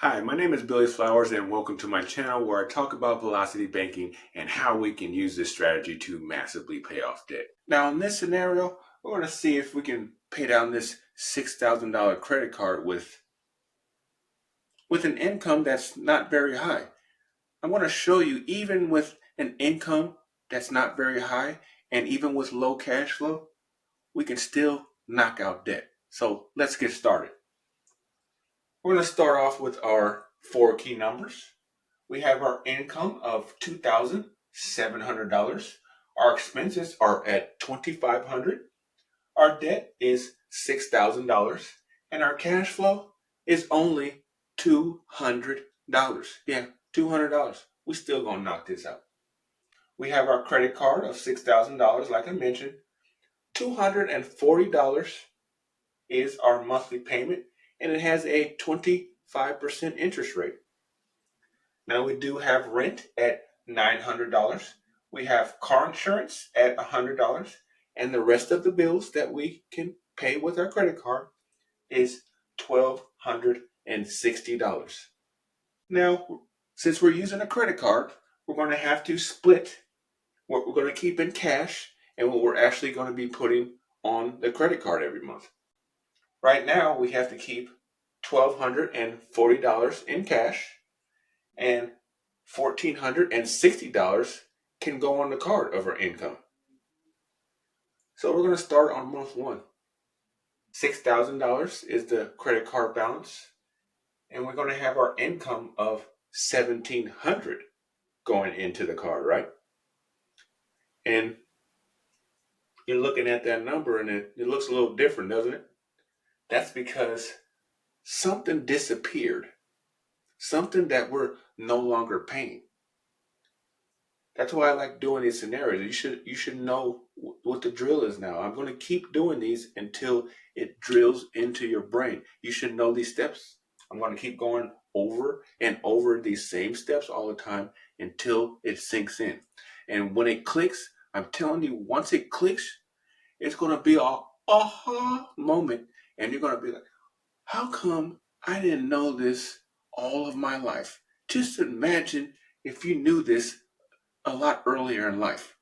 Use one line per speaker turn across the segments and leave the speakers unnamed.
Hi, my name is Billy Flowers and welcome to my channel where I talk about velocity banking and how we can use this strategy to massively pay off debt. Now in this scenario, we're going to see if we can pay down this $6,000 credit card with an income that's not very high. I want to show you even with an income that's not very high and even with low cash flow, we can still knock out debt. So let's get started. We're going to start off with our four key numbers. We have our income of $2,700. Our expenses are at $2,500. Our debt is $6,000. And our cash flow is only $200. Yeah, $200. We still gonna knock this out. We have our credit card of $6,000, like I mentioned. $240 is our monthly payment, and it has a 25% interest rate. Now we do have rent at $900. We have car insurance at $100, and the rest of the bills that we can pay with our credit card is $1,260. Now, since we're using a credit card, we're going to have to split what we're going to keep in cash and what we're actually going to be putting on the credit card every month. Right now, we have to keep $1,240 in cash, and $1,460 can go on the card of our income. So we're going to start on month one. $6,000 is the credit card balance, and we're going to have our income of $1,700 going into the card, right? And you're looking at that number and it looks a little different, doesn't it? That's because something disappeared. Something that we're no longer paying. That's why I like doing these scenarios. You should know what the drill is now. I'm going to keep doing these until it drills into your brain. You should know these steps. I'm going to keep going over and over these same steps all the time until it sinks in. And when it clicks, I'm telling you, once it clicks, it's going to be a aha moment. And you're going to be like, how come I didn't know this all of my life? Just imagine if you knew this a lot earlier in life.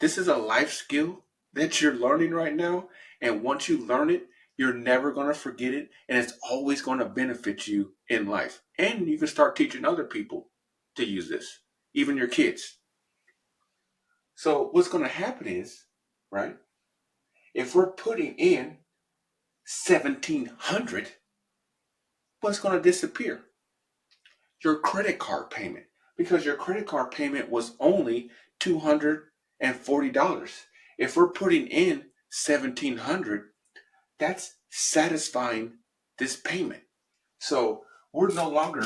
This is a life skill that you're learning right now. And once you learn it, you're never going to forget it. And it's always going to benefit you in life. And you can start teaching other people to use this, even your kids. So what's going to happen is, right, if we're putting in 1,700, what's going to disappear? Your credit card payment, because your credit card payment was only $240. If we're putting in 1,700, that's satisfying this payment. So we're no longer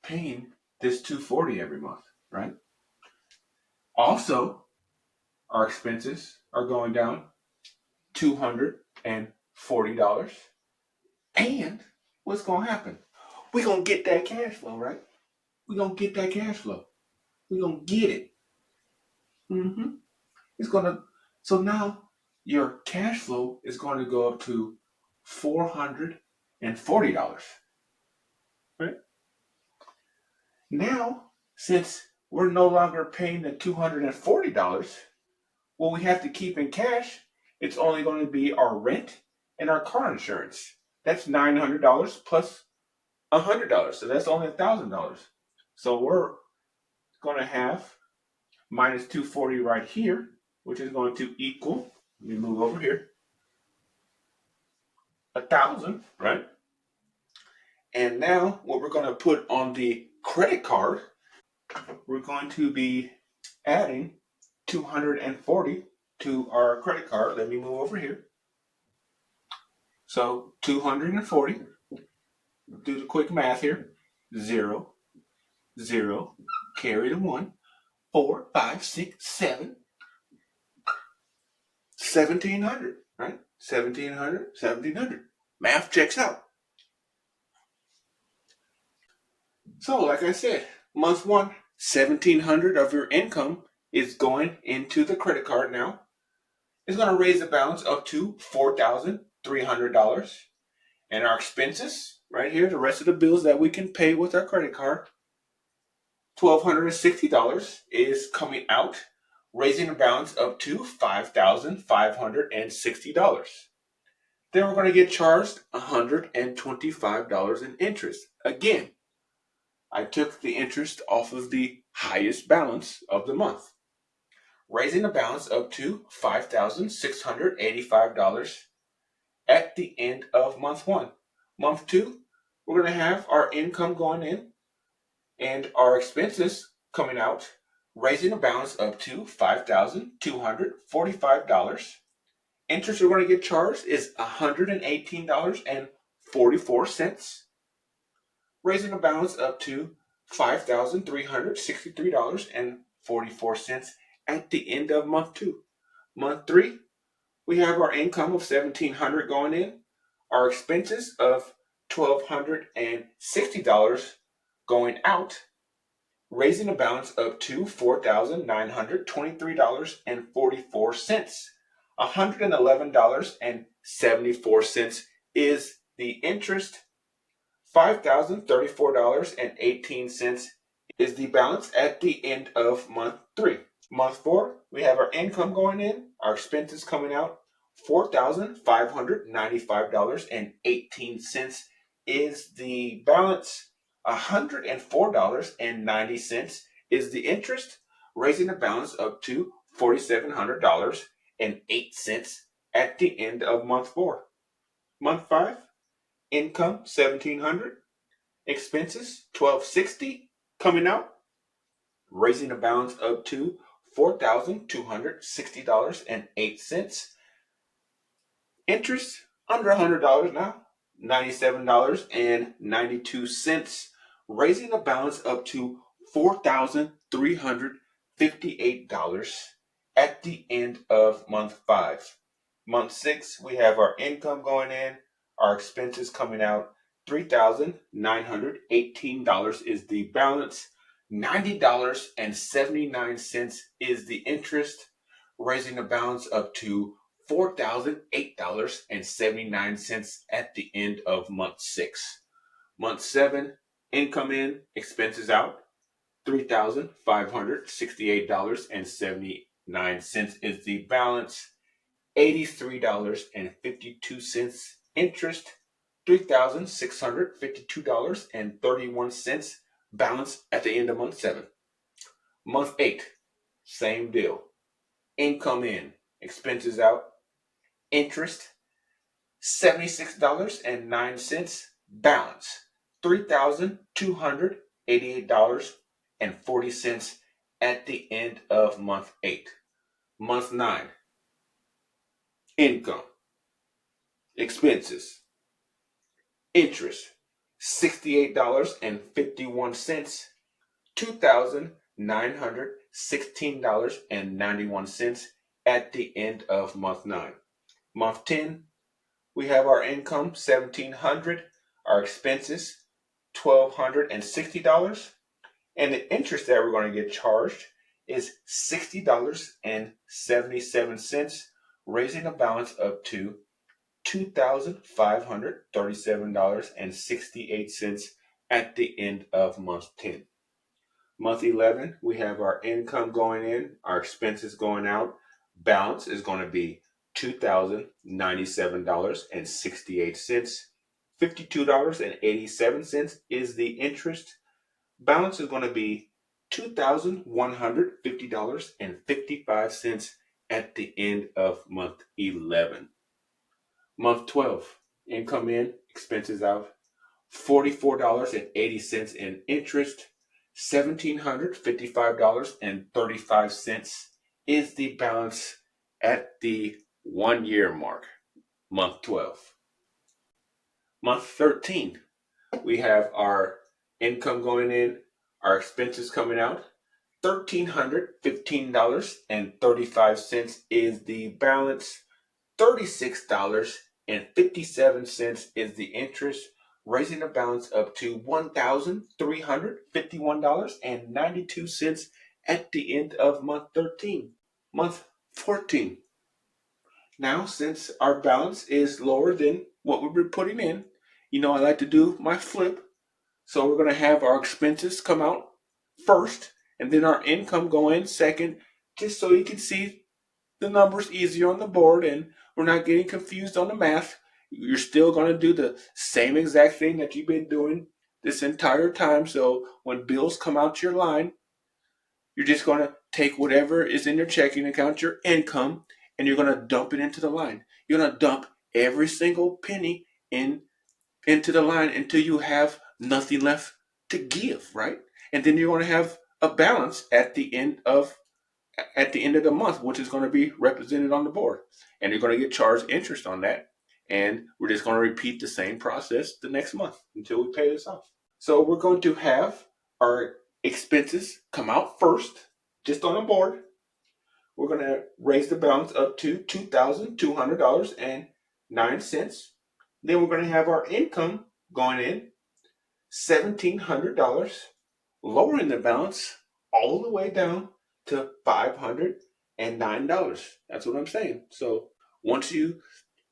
paying this $240 every month, right? Also, our expenses are going down $240. And what's going to happen? We're going to get that cash flow, right? We're going to get that cash flow. We're going to get it. It's going to, so now your cash flow is going to go up to $440, right? Now, since we're no longer paying the $240, what we have to keep in cash, it's only going to be our rent and our car insurance. That's $900 plus $100. So that's only $1,000. So we're going to have minus 240 right here, which is going to equal, let me move over here, 1,000, right? And now what we're going to put on the credit card, we're going to be adding 240 to our credit card. Let me move over here. So 240, do the quick math here. 0, 0, carry the 1, 4, 5, 6, 7, 1,700, right? 1,700, 1,700. Math checks out. So, like I said, month one, 1,700 of your income is going into the credit card now. It's going to raise the balance up to $4,300. And our expenses right here, the rest of the bills that we can pay with our credit card. $1,260 is coming out, raising the balance up to $5,560. Then we're going to get charged $125 in interest. Again, I took the interest off of the highest balance of the month, raising the balance up to $5,685 at the end of month one. Month two, we're going to have our income going in and our expenses coming out, raising the balance up to $5,245. Interest we're going to get charged is $118.44, raising the balance up to $5,363.44 at the end of month two. Month three, we have our income of $1,700 going in, our expenses of $1,260 going out, raising the balance up to $4,923.44. $111.74 is the interest. $5,034.18 is the balance at the end of month three. Month four, we have our income going in, our expenses coming out. $4,595.18 is the balance. $104.90 is the interest, raising the balance up to $4,700.08 at the end of month four. Month five, income $1,700, expenses $1,260 coming out, raising the balance up to $4,260.08. Interest under $100 now, $97.92, raising the balance up to $4,358 at the end of month five. Month six, we have our income going in, our expenses coming out. $3,918 is the balance. $90.79 is the interest, raising the balance up to $4,008.79 at the end of month six. Month seven, income in, expenses out. $3,568.79 is the balance. $83.52 interest. $3,652.31 balance at the end of month seven. Month eight, same deal. Income in, expenses out. Interest, $76.09 balance. $3,288.40 at the end of month eight. Month nine, income, expenses, interest, $68.51. $2,916.91 at the end of month nine. Month 10, we have our income $1,700, our expenses $1,260, and the interest that we're going to get charged is $60.77, raising the balance up to $2,537.68 at the end of month 10. Month 11, we have our income going in, our expenses going out. Balance is going to be $2,097.68. $52.87 is the interest. Balance is going to be $2,150.55 at the end of month 11. Month 12, income in, expenses out. $44.80 in interest. $1,755.35 is the balance at the 1 year mark, month 12. Month 13, we have our income going in, our expenses coming out. $1,315.35 is the balance. $36.57 is the interest, raising the balance up to $1,351.92 at the end of month 13. Month 14. Now, since our balance is lower than what we were putting in, I like to do my flip. So we're going to have our expenses come out first and then our income go in second, just so you can see the numbers easier on the board and we're not getting confused on the math. You're still going to do the same exact thing that you've been doing this entire time. So when bills come out to your line, you're just going to take whatever is in your checking account, your income, and you're going to dump it into the line. You're going to dump every single penny into the line until you have nothing left to give, right? And then you're going to have a balance at the end of the month, which is going to be represented on the board. And you're going to get charged interest on that. And we're just going to repeat the same process the next month until we pay this off. So we're going to have our expenses come out first, just on the board. We're going to raise the balance up to $2,200.09. Then we're going to have our income going in, $1,700, lowering the balance all the way down to $509. That's what I'm saying. So once you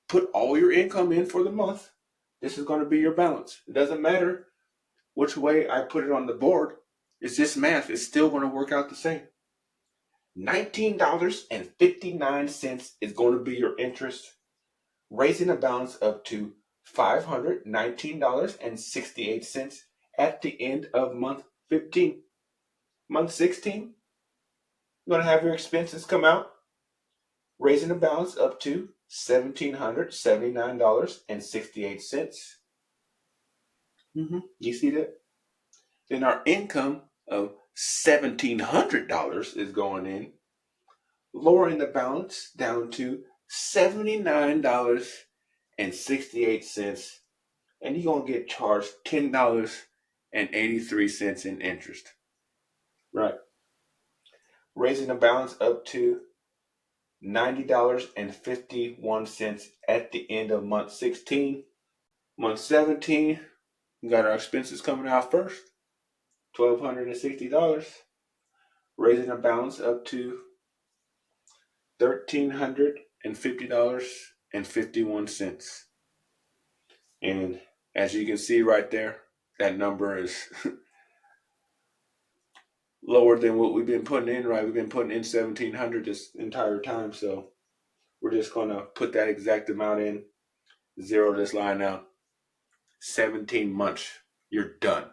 put all your income in for the month, this is going to be your balance. It doesn't matter which way I put it on the board. It's just math. It's still going to work out the same. $19.59 is going to be your interest, raising the balance up to $519.68 at the end of month 15. Month 16, you're going to have your expenses come out, raising the balance up to $1,779.68. You see that? Then our income of $1,700 is going in, lowering the balance down to $79.68. And you're going to get charged $10.83 in interest. Right. Raising the balance up to $90.51 at the end of month 16. Month 17, we got our expenses coming out first, $1,260, raising the balance up to $1,350.51. And as you can see right there, that number is lower than what we've been putting in, right? We've been putting in 1,700 this entire time. So we're just going to put that exact amount in, zero this line out. 17 months, you're done.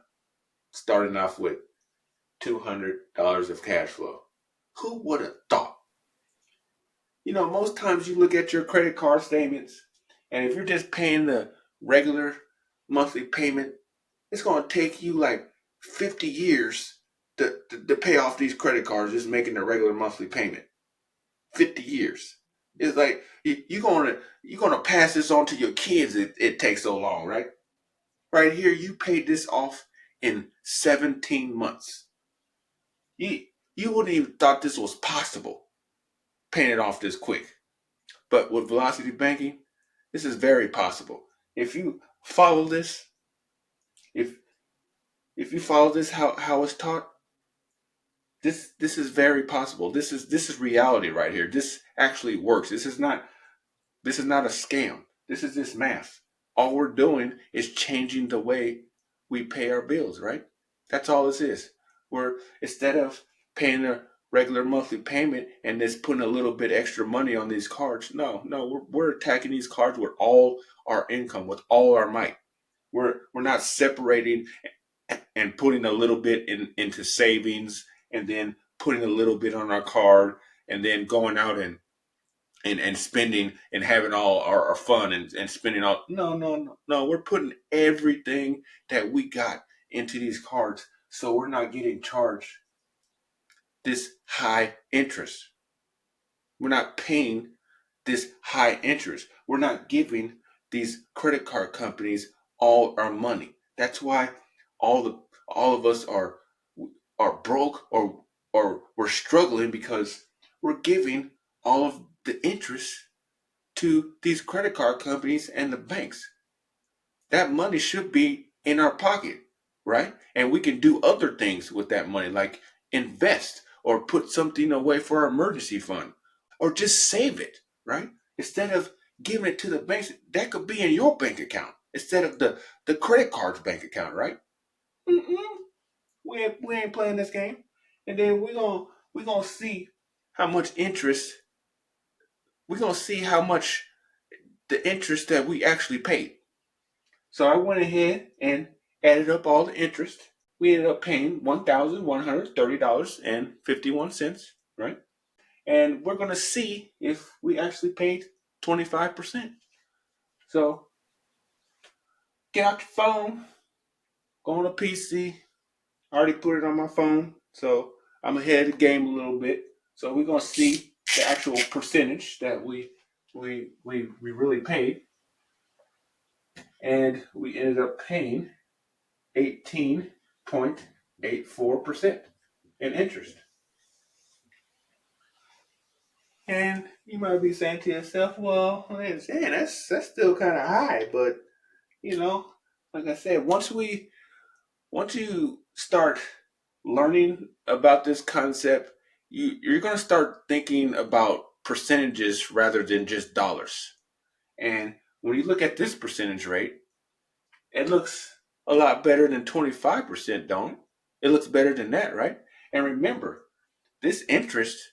Starting off with $200 of cash flow. Who would have thought? Most times you look at your credit card statements, and if you're just paying the regular monthly payment, it's going to take you like 50 years to pay off these credit cards just making the regular monthly payment. 50 years. It's like you're gonna pass this on to your kids. It takes so long, right? Right here, you paid this off in 17 months. You wouldn't even thought this was possible, paying it off this quick. But with velocity banking, this is very possible. If you follow this, if you follow this how it's taught, this is very possible. This is reality right here. This actually works. This is not a scam. This is just math. All we're doing is changing the way we pay our bills, right? That's all this is. We're instead of paying a regular monthly payment and just putting a little bit extra money on these cards. No, we're attacking these cards with all our income, with all our might. We're not separating and putting a little bit into savings and then putting a little bit on our card and then going out and spending and having all our fun and spending all. No. We're putting everything that we got into these cards, so we're not getting charged this high interest. We're not paying this high interest. We're not giving these credit card companies all our money. That's why all of us are broke or we're struggling, because we're giving all of the interest to these credit card companies and the banks. That money should be in our pocket, right? And we can do other things with that money, like invest or put something away for our emergency fund or just save it, right? Instead of giving it to the banks, that could be in your bank account. instead of the credit card's bank account, right? Mm-mm. We ain't playing this game. And then we're gonna see how much interest we're gonna see how much the interest that we actually paid. So I went ahead and added up all the interest. We ended up paying $1,130.51, right? And we're gonna see if we actually paid 25%. So get out your phone, go on a PC. I already put it on my phone, so I'm ahead of the game a little bit. So we're gonna see the actual percentage that we really paid, and we ended up paying 18.84% in interest. And you might be saying to yourself, "Well, man, that's still kind of high." But you know, like I said, once you start learning about this concept, you're going to start thinking about percentages rather than just dollars. And when you look at this percentage rate, it looks a lot better than 25%, don't it? It looks better than that, right? And remember, this interest,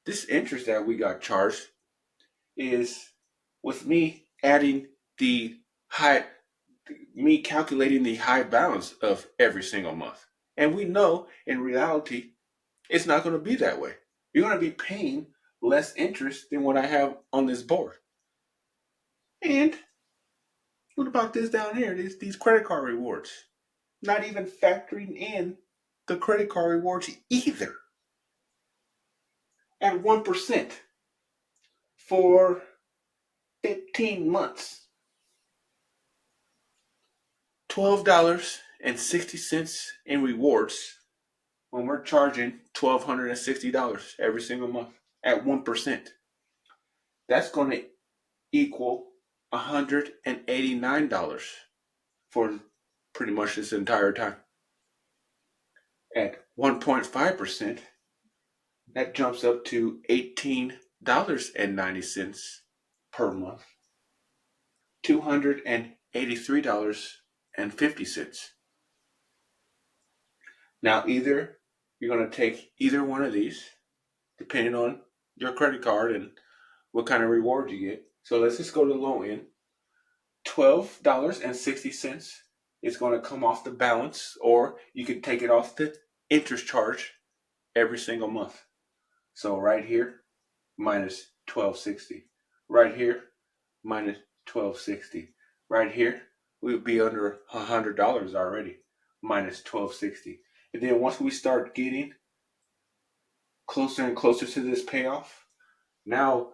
this interest that we got charged is with me adding the high, me calculating the high balance of every single month. And we know in reality, it's not going to be that way. You're going to be paying less interest than what I have on this board. And what about this down here? These credit card rewards. Not even factoring in the credit card rewards either. At 1% for 15 months. $12.60 in rewards when we're charging $1,260 every single month at 1%. That's going to equal $189 for pretty much this entire time. At 1.5%, that jumps up to $18.90 per month, $283.50. Now, either you're going to take either one of these, depending on your credit card and what kind of reward you get. So let's just go to the low end. $12.60 is going to come off the balance, or you can take it off the interest charge every single month. So right here, minus 1260. Right here, minus 1260. Right here, we would be under $100 already, minus 1260. And then once we start getting closer and closer to this payoff, now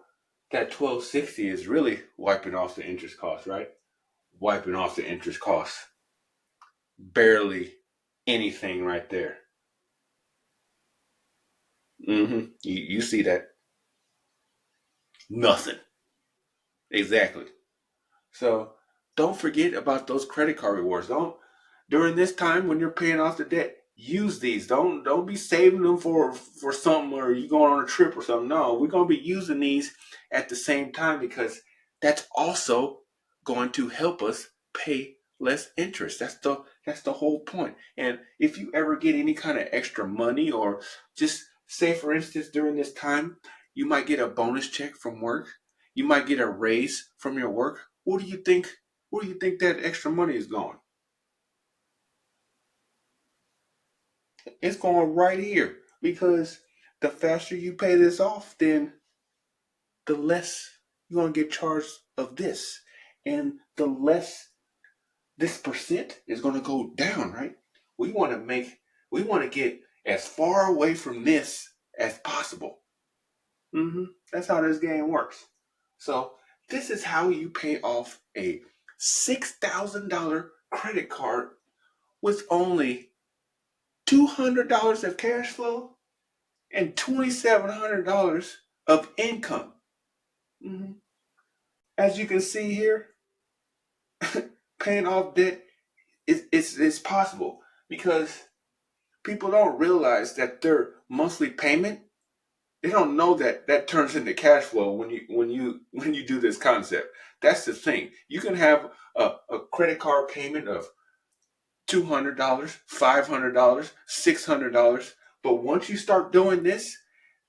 that 1260 is really wiping off the interest cost, right? Wiping off the interest cost. Barely anything right there. You see that? Nothing. Exactly. So don't forget about those credit card rewards. Don't during this time when you're paying off the debt, use these. Don't be saving them for something or you going on a trip or something. No, we're gonna be using these at the same time because that's also going to help us pay less interest. That's the whole point. And if you ever get any kind of extra money or just say for instance during this time you might get a bonus check from work, you might get a raise from your work. Where do you think that extra money is going? It's going right here because the faster you pay this off, then the less you're going to get charged of this. And the less this percent is going to go down, right? We want to make, we want to get as far away from this as possible. That's how this game works. So this is how you pay off a $6,000 credit card with only $200 of cash flow and $2,700 of income. Mhm. As you can see here, paying off debt is possible because people don't realize that their monthly payment, they don't know that that turns into cash flow when you do this concept. That's the thing. You can have a credit card payment of $200, $500, $600. But once you start doing this,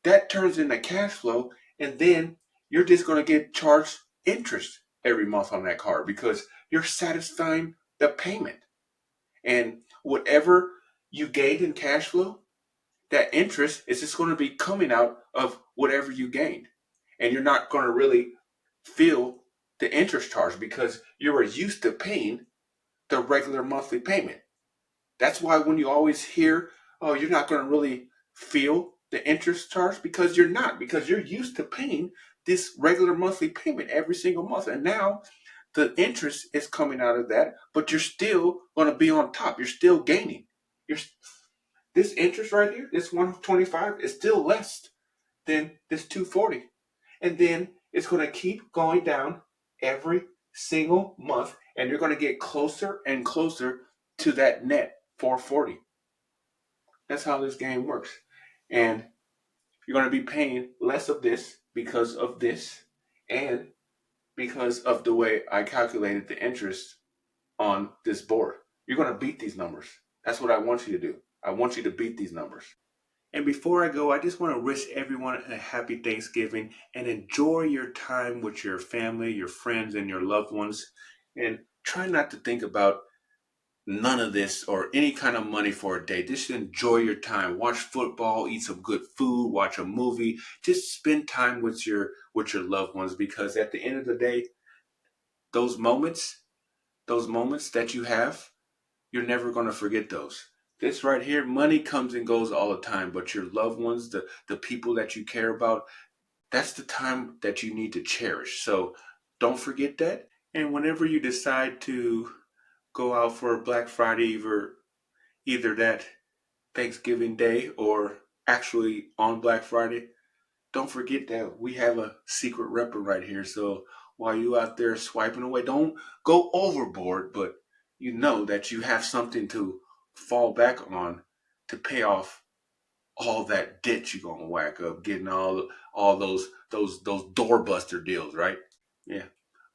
that turns into cash flow, and then you're just going to get charged interest every month on that card because you're satisfying the payment. And whatever you gained in cash flow, that interest is just going to be coming out of whatever you gained. And you're not going to really feel the interest charge because you are used to paying the regular monthly payment. That's why when you always hear, oh, you're not going to really feel the interest charge because you're not, because you're used to paying this regular monthly payment every single month. And now the interest is coming out of that, but you're still going to be on top. You're still gaining. You're, this interest right here, this 125 is still less than this 240. And then it's going to keep going down every single month, and you're going to get closer and closer to that net 440. That's how this game works. And you're going to be paying less of this because of this and because of the way I calculated the interest on this board. You're going to beat these numbers. That's what I want you to do. I want you to beat these numbers. And before I go, I just want to wish everyone a happy Thanksgiving and enjoy your time with your family, your friends, and your loved ones. And try not to think about none of this or any kind of money for a day. Just enjoy your time. Watch football, eat some good food, watch a movie. Just spend time with your loved ones because at the end of the day, those moments, those moments that you have, you're never going to forget those. This right here, money comes and goes all the time, but your loved ones, the people that you care about, that's the time that you need to cherish. So don't forget that. And whenever you decide to go out for Black Friday, either that Thanksgiving Day or actually on Black Friday, don't forget that we have a secret repper right here. So while you out there swiping away, don't go overboard, but you know that you have something to fall back on to pay off all that debt you're gonna whack up, getting all those doorbuster deals, right? Yeah.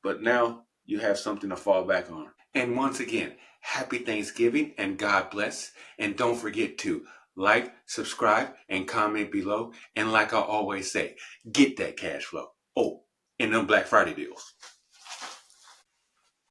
But now you have something to fall back on. And once again, happy Thanksgiving and God bless. And don't forget to like, subscribe, and comment below. And like I always say, get that cash flow. Oh, and them Black Friday deals.